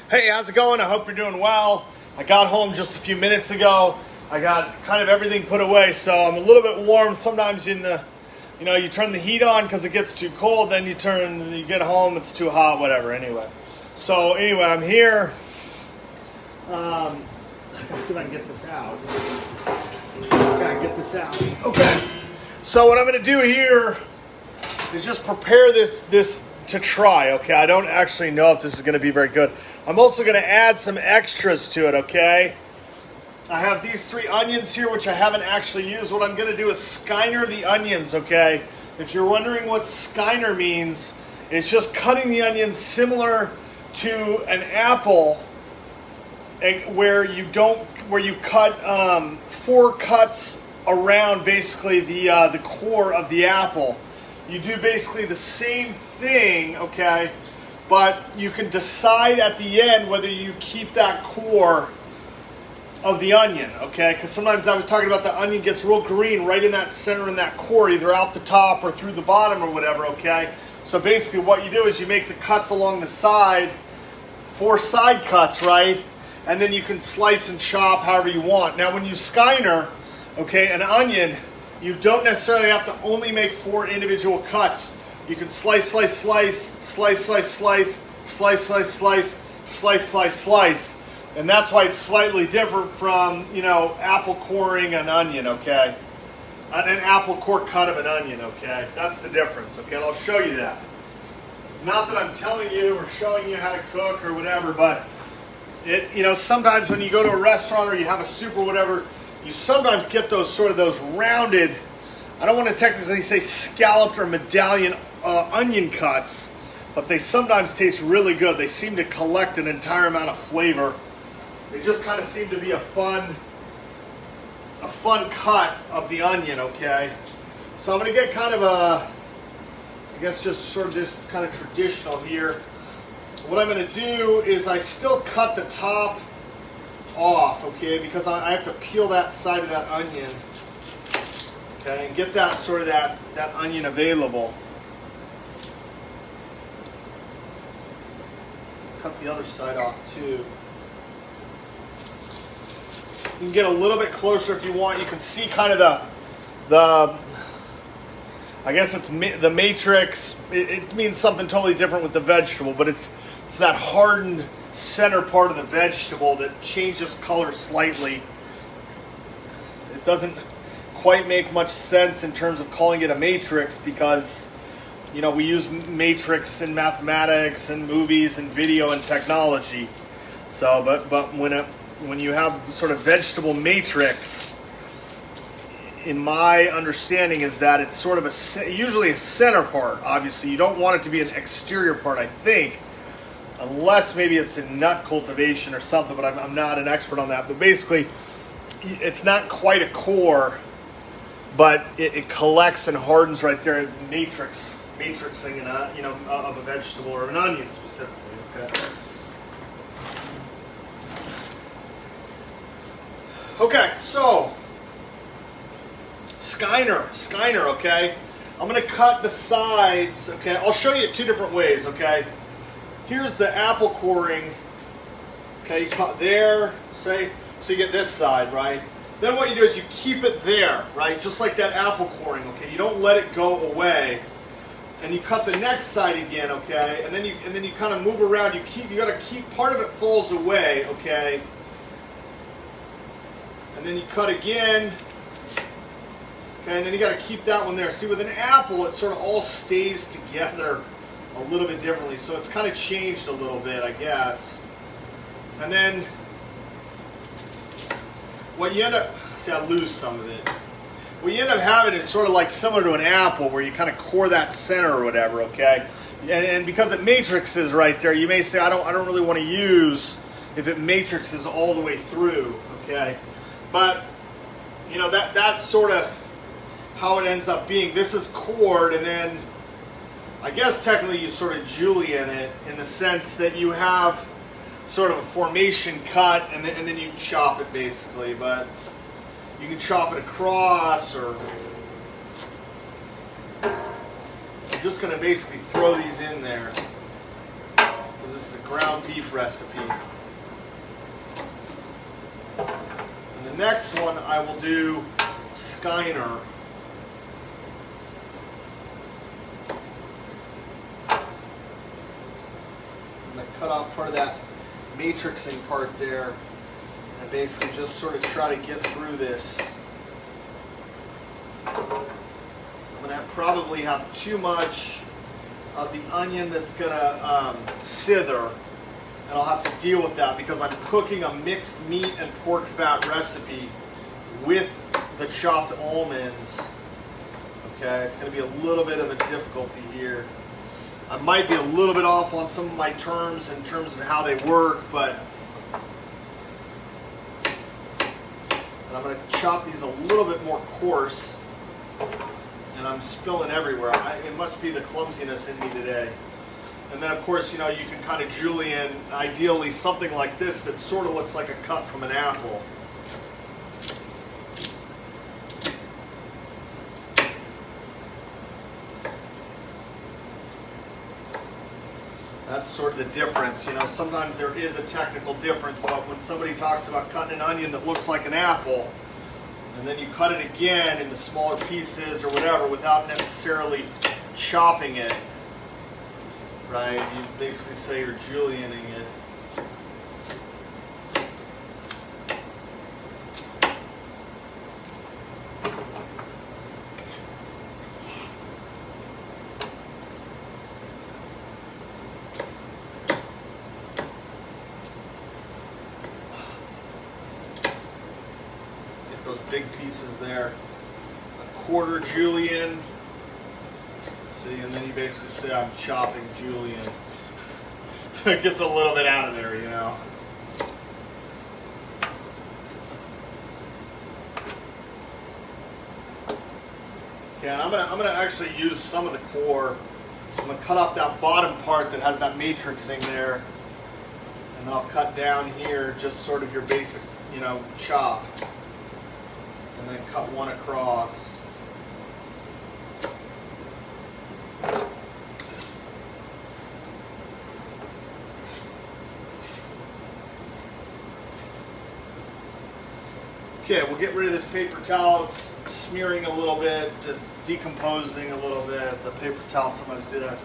Hey, how's it going? I hope you're doing well. I got home just a few minutes ago. I got kind of everything put away, so I'm a little bit warm. Sometimes you turn the heat on because it gets too cold, then you get home, it's too hot, whatever, anyway. So anyway, I'm here. Let's see if I can get this out. Gotta get this out. Okay. So what I'm gonna do here is just prepare this to try, okay? I don't actually know if this is gonna be very good. I'm also gonna add some extras to it, okay? I have these 3 onions here, which I haven't actually used. What I'm gonna do is Skyner the onions, okay? If you're wondering what Skyner means, it's just cutting the onions similar to an apple, where you cut 4 cuts around basically the core of the apple. You do basically the same thing, okay? But you can decide at the end whether you keep that core of the onion, okay? Because sometimes I was talking about the onion gets real green right in that center in that core, either out the top or through the bottom or whatever, okay? So basically what you do is you make the cuts along the side, 4 side cuts, right? And then you can slice and chop however you want. Now when you Skyner, okay, an onion, you don't necessarily have to only make 4 individual cuts. You can slice, slice, slice, slice, slice, slice, slice, slice, slice, slice, slice, slice. And that's why it's slightly different from, apple coring an onion, okay? An apple core cut of an onion, okay? That's the difference, okay? And I'll show you that. Not that I'm telling you or showing you how to cook or whatever, but sometimes when you go to a restaurant or you have a soup or whatever, you sometimes get those rounded, I don't want to technically say scalloped or medallion onion cuts, but they sometimes taste really good. They seem to collect an entire amount of flavor. They just kind of seem to be a fun cut of the onion, okay? So I'm going to get kind of just sort of this kind of traditional here. What I'm going to do is I still cut the top off, okay, because I have to peel that side of that onion, okay, and get that that onion available. Cut the other side off too. You can get a little bit closer if you want. You can see kind of the I guess it's the matrix. It means something totally different with the vegetable, but it's that hardened center part of the vegetable that changes color slightly. It doesn't quite make much sense in terms of calling it a matrix because, we use matrix in mathematics and movies and video and technology. So, but when you have sort of vegetable matrix, in my understanding is that it's sort of usually a center part. Obviously, you don't want it to be an exterior part, I think, unless maybe it's in nut cultivation or something, but I'm not an expert on that. But basically, it's not quite a core, but it collects and hardens right there, matrixing of a vegetable or an onion specifically. Okay, so Skyner, okay? I'm going to cut the sides, okay? I'll show you 2 different ways, okay? Here's the apple coring, okay? You cut there, so you get this side, right? Then what you do is you keep it there, right? Just like that apple coring, okay? You don't let it go away. And you cut the next side again, okay? And then you kind of move around. You got to keep, part of it falls away, okay? And then you cut again. Okay, and then you got to keep that one there. See, with an apple, it sort of all stays together a little bit differently. So it's kind of changed a little bit, I guess. And then what you end up, see, I lose some of it. What you end up having is sort of like similar to an apple where you kind of core that center or whatever, okay? And because it matrixes right there, you may say, I don't really want to use if it matrixes all the way through, okay? But, that's sort of how it ends up being. This is cored, and then I guess technically you sort of julienne it in the sense that you have sort of a formation cut, and then you chop it basically. But you can chop it across, or I'm just going to basically throw these in there because this is a ground beef recipe. And the next one I will do Skyner. I'm going to cut off part of that matrixing part there and basically just sort of try to get through this. I'm going to probably have too much of the onion that's going to sither, and I'll have to deal with that because I'm cooking a mixed meat and pork fat recipe with the chopped almonds. Okay, it's going to be a little bit of a difficulty here. I might be a little bit off on some of my terms in terms of how they work, but I'm going to chop these a little bit more coarse, and I'm spilling everywhere. It must be the clumsiness in me today. And then, of course, you know, you can kind of julienne, ideally, something like this that sort of looks like a cut from an apple. That's sort of the difference. You know, sometimes there is a technical difference, but when somebody talks about cutting an onion that looks like an apple, and then you cut it again into smaller pieces or whatever without necessarily chopping it, right? You basically say you're julienning it. Those big pieces there, a quarter julienne. See, and then you basically say I'm chopping julienne. It gets a little bit out of there, you know. Okay, and I'm gonna actually use some of the core. I'm gonna cut off that bottom part that has that matrixing there, and I'll cut down here just sort of your basic, you know, chop. And then cut one across. Okay, we'll get rid of this paper towel. It's smearing a little bit, decomposing a little bit. The paper towel sometimes do that.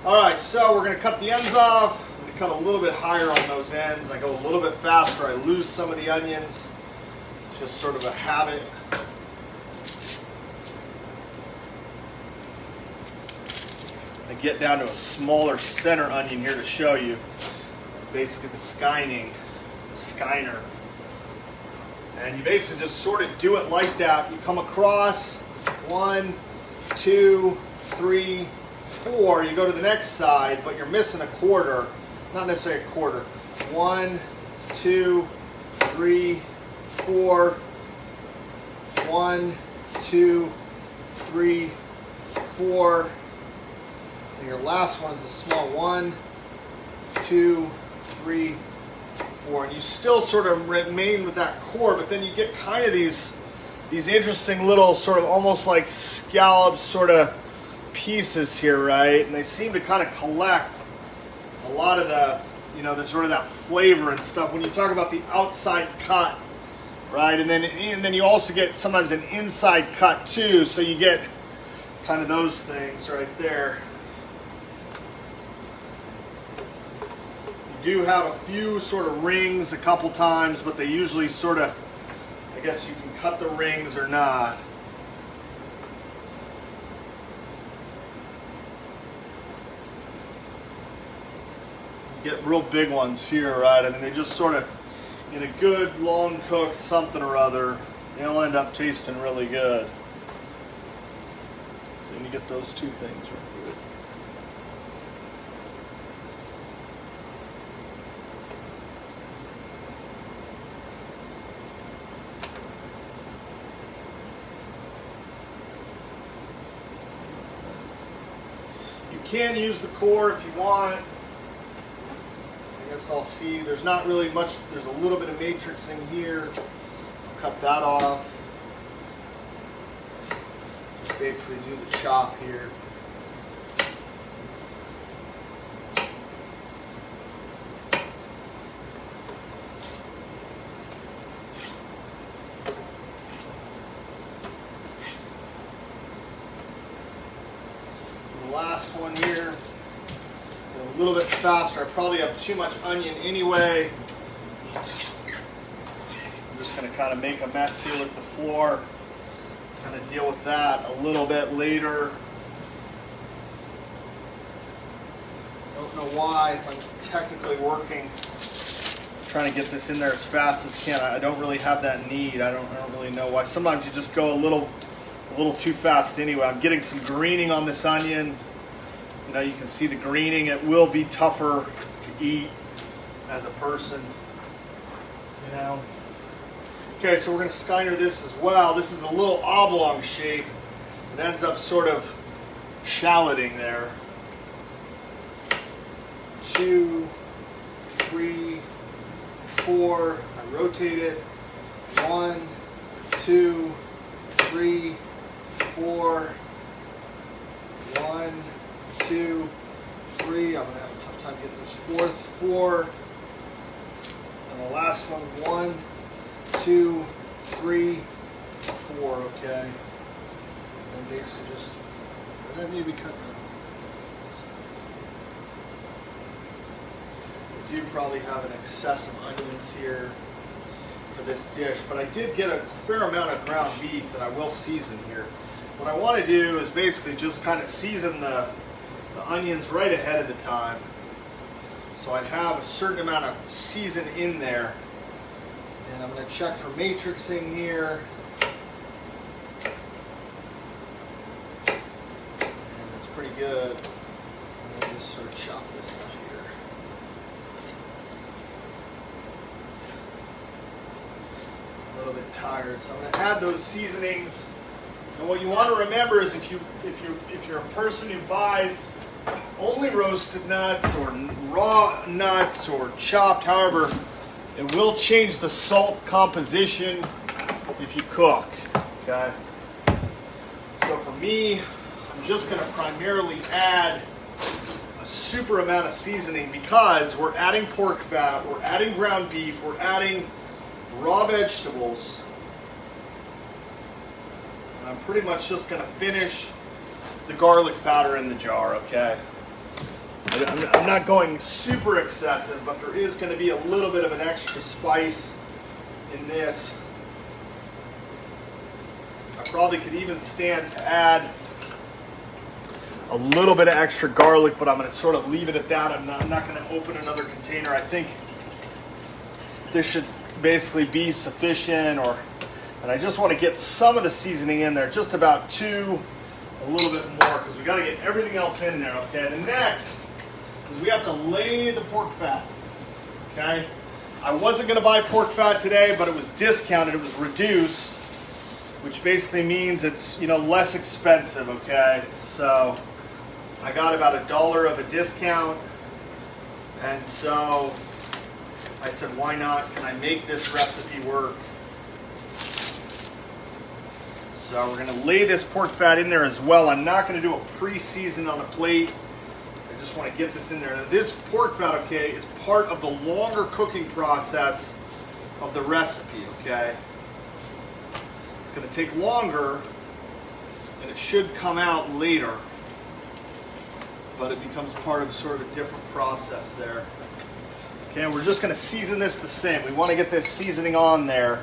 All right, so we're going to cut the ends off. I'm going to cut a little bit higher on those ends. I go a little bit faster. I lose some of the onions. It's just sort of a habit. I get down to a smaller center onion here to show you. Basically the Skyner. And you basically just sort of do it like that. You come across 1, 2, 3, 4. You go to the next side, but you're missing a quarter. Not necessarily a quarter. 1, 2, 3, 4. 1, 2, 3, 4. And your last one is a small 1, 2, 3, 4. And you still sort of remain with that core, but then you get kind of these interesting little sort of almost like scallops sort of pieces here, right? And they seem to kind of collect a lot of the, you know, the sort of that flavor and stuff when you talk about the outside cut, right? And then you also get sometimes an inside cut too, so you get kind of those things right there. You do have a few sort of rings a couple times, but they usually sort of, I guess you can cut the rings or not. You get real big ones here, right? I mean, they just sort of, in a good long cooked something or other, they'll end up tasting really good. So you get those two things right here. You can use the core if you want. I guess I'll see. There's not really much. There's a little bit of matrixing here. I'll cut that off. Just basically do the chop here. last one here. A little bit faster. I probably have too much onion anyway. I'm just going to kind of make a mess here with the floor. Kind of deal with that a little bit later. Don't know why, if I'm technically working, trying to get this in there as fast as can. I don't really have that need. I don't really know why. Sometimes you just go a little too fast anyway. I'm getting some greening on this onion. You know, you can see the greening. It will be tougher to eat as a person, you know. Okay, so we're going to Skyner this as well. This is a little oblong shape. It ends up sort of shalloting there. 2, 3, 4. I rotate it. 1, 2, 3, 4. 1, 2, 3. I'm going to have a tough time getting this fourth. 4. And the last one. 1, 2, 3, 4. Okay. And basically just, and then maybe cut that. I do probably have an excess of onions here for this dish, but I did get a fair amount of ground beef that I will season here. What I want to do is basically just kind of season the onions right ahead of the time, so I have a certain amount of season in there. And I'm going to check for matrixing here. And it's pretty good. And then just sort of chop this up here. A little bit tired, so I'm going to add those seasonings. And what you want to remember is if you're a person who buys only roasted nuts or raw nuts or chopped, however, it will change the salt composition if you cook, okay? So for me, I'm just going to primarily add a super amount of seasoning because we're adding pork fat, we're adding ground beef, we're adding raw vegetables. And I'm pretty much just going to finish the garlic powder in the jar, okay? I'm not going super excessive, but there is going to be a little bit of an extra spice in this. I probably could even stand to add a little bit of extra garlic, but I'm going to sort of leave it at that. I'm not going to open another container. I think this should basically be sufficient, and I just want to get some of the seasoning in there, just about a little bit more, because we got to get everything else in there, okay? The next is we have to lay the pork fat, okay? I wasn't going to buy pork fat today, but it was discounted, it was reduced, which basically means it's, you know, less expensive, okay? So I got about $1 of a discount, and so I said, why not? Can I make this recipe work? So we're going to lay this pork fat in there as well. I'm not going to do a pre-season on a plate. I just want to get this in there. Now, this pork fat, okay, is part of the longer cooking process of the recipe, okay? It's going to take longer, and it should come out later, but it becomes part of sort of a different process there. Okay, and we're just going to season this the same. We want to get this seasoning on there.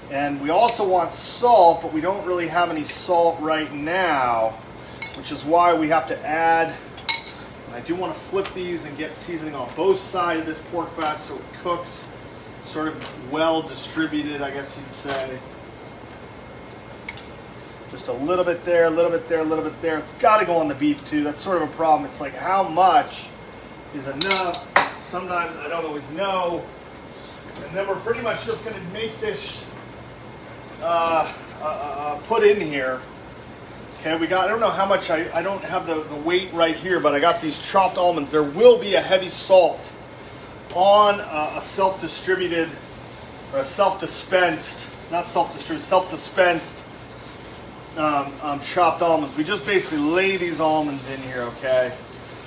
And we also want salt, but we don't really have any salt right now, which is why we have to add. And I do want to flip these and get seasoning on both sides of this pork fat so it cooks sort of well distributed, I guess you'd say. Just a little bit there, a little bit there, a little bit there. It's got to go on the beef too. That's sort of a problem. It's like, how much is enough? Sometimes I don't always know. And then we're pretty much just going to make this put in here. Okay, we got, I don't know how much, I don't have the weight right here, but I got these chopped almonds. There will be a heavy salt on a self-distributed, or a self-dispensed, not self-distributed, self-dispensed chopped almonds. We just basically lay these almonds in here, okay?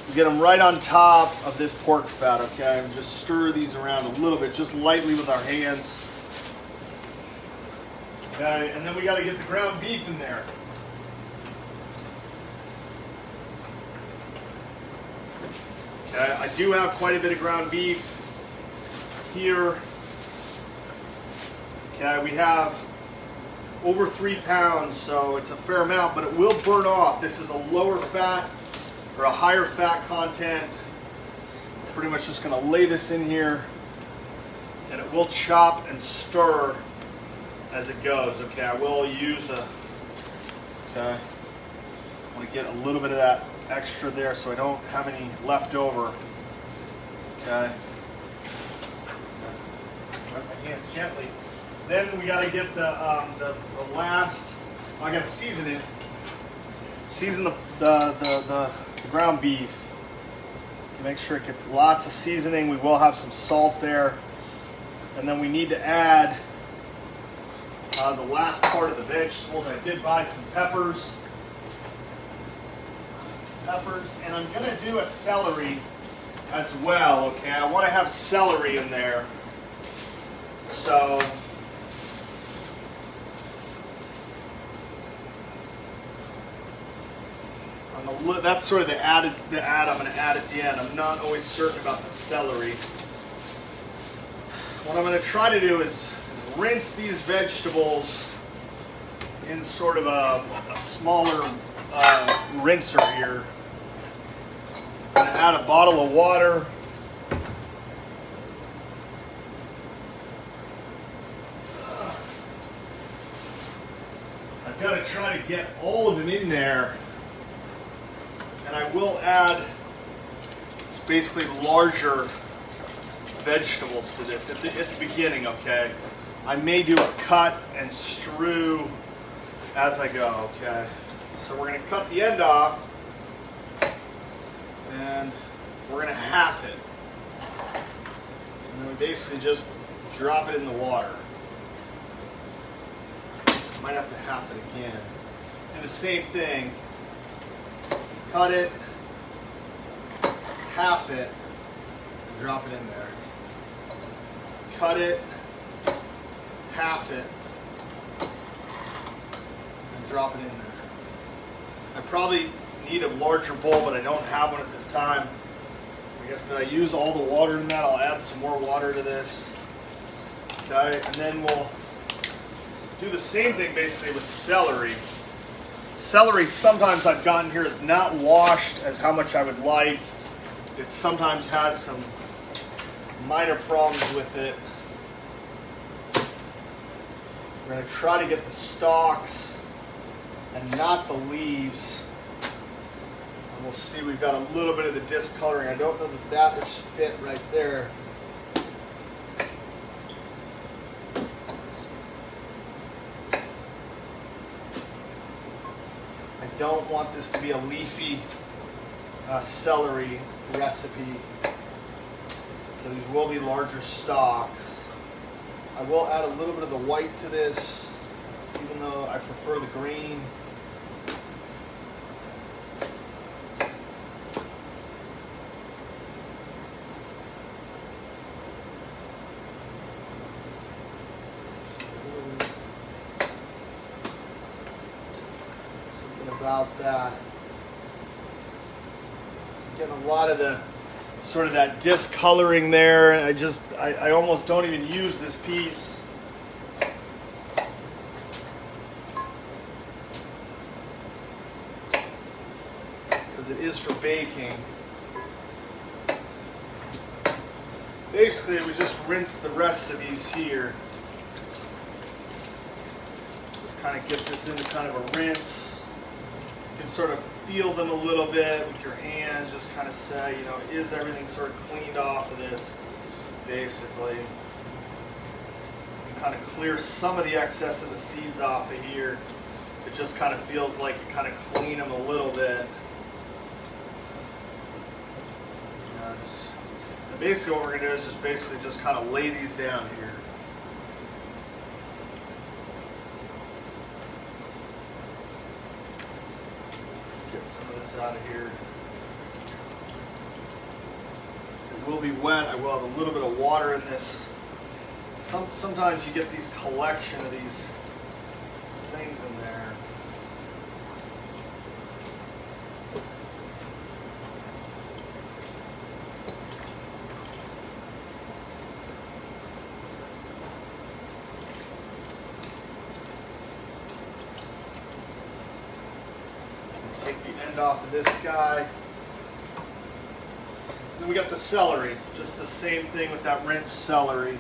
We get them right on top of this pork fat, okay? And just stir these around a little bit, just lightly with our hands. Okay, and then we got to get the ground beef in there. Okay, I do have quite a bit of ground beef here. Okay, we have over 3 pounds, so it's a fair amount, but it will burn off. This is a lower fat or a higher fat content. I'm pretty much just gonna lay this in here and it will chop and stir as it goes. Okay, I will use okay, I want to get a little bit of that extra there so I don't have any left over. Okay, rub my hands gently. Then we got to get the last. I got to season it. Season the ground beef. Make sure it gets lots of seasoning. We will have some salt there, and then we need to add the last part of the vegetables. I did buy some peppers, and I'm gonna do a celery as well. Okay, I want to have celery in there, so that's sort of the add I'm going to add at the end. I'm not always certain about the celery. What I'm going to try to do is rinse these vegetables in sort of a smaller rinser here. I'm going to add a bottle of water. I've got to try to get all of them in there. And I will add basically larger vegetables to this at the beginning, okay? I may do a cut and strew as I go, okay? So we're going to cut the end off and we're going to half it. And then we basically just drop it in the water. Might have to half it again. Do the same thing. Cut it, half it, and drop it in there. Cut it, half it, and drop it in there. I probably need a larger bowl, but I don't have one at this time. I guess did I use all the water in that? I'll add some more water to this. Okay, and then we'll do the same thing basically with celery. Celery sometimes I've gotten here is not washed as how much I would like. It sometimes has some minor problems with it. We're going to try to get the stalks and not the leaves. And we'll see, we've got a little bit of the discoloring. I don't know that that is fit right there. Don't want this to be a leafy celery recipe, so these will be larger stalks. I will add a little bit of the white to this, even though I prefer the green. About that. Getting a lot of the sort of that discoloring there. I almost don't even use this piece. Because it is for baking. Basically, we just rinse the rest of these here. Just kind of get this into kind of a rinse. You can sort of feel them a little bit with your hands, just kind of say, you know, is everything sort of cleaned off of this, basically. And kind of clear some of the excess of the seeds off of here. It just kind of feels like you kind of clean them a little bit. Basically what we're going to do is just basically just kind of lay these down here. Get some of this out of here. It will be wet. I will have a little bit of water in this. Sometimes you get these collection of these things in there. end off of this guy. Then we got the celery. Just the same thing with that rinsed celery.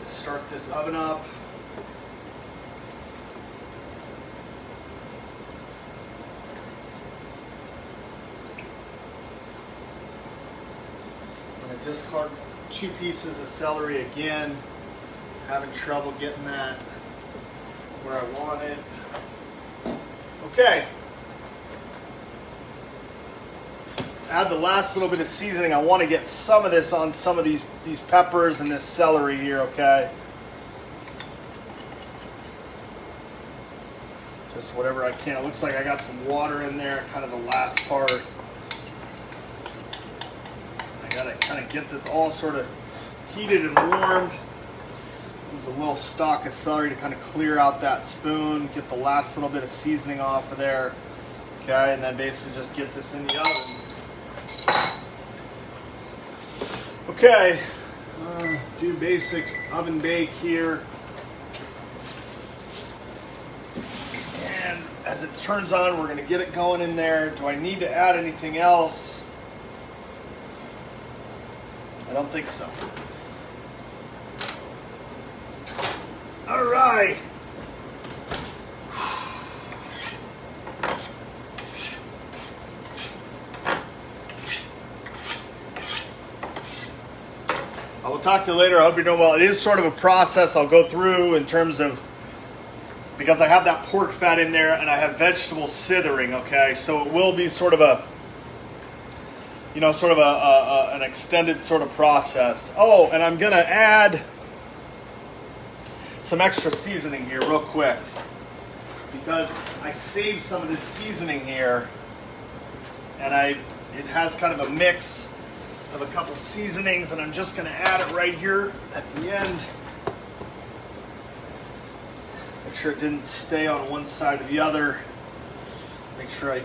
Start this oven up. I'm going to discard 2 pieces of celery again. Having trouble getting that where I want it. Okay. Add the last little bit of seasoning. I want to get some of this on some of these peppers and this celery here, okay? Just whatever I can. It looks like I got some water in there, kind of the last part. I gotta kind of get this all sort of heated and warmed. Use a little stalk of celery to kind of clear out that spoon, get the last little bit of seasoning off of there, okay? And then basically just get this in the oven. Okay, do basic oven bake here. And as it turns on, we're going to get it going in there. Do I need to add anything else? I don't think so. All right. I will talk to you later. I hope you're doing well. It is sort of a process I'll go through in terms of, because I have that pork fat in there and I have vegetable sithering, okay? So it will be sort of a, you know, sort of an extended sort of process. Oh, and I'm going to add some extra seasoning here real quick, because I saved some of this seasoning here, and it has kind of a mix of a couple seasonings, and I'm just going to add it right here at the end. Make sure it didn't stay on one side or the other. Make sure I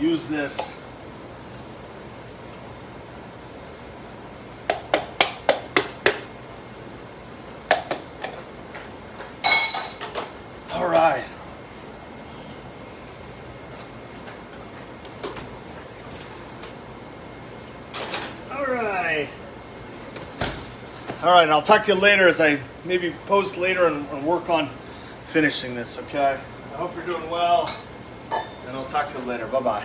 use this. All right. All right, and I'll talk to you later as I maybe post later and work on finishing this, okay? I hope you're doing well, and I'll talk to you later. Bye-bye.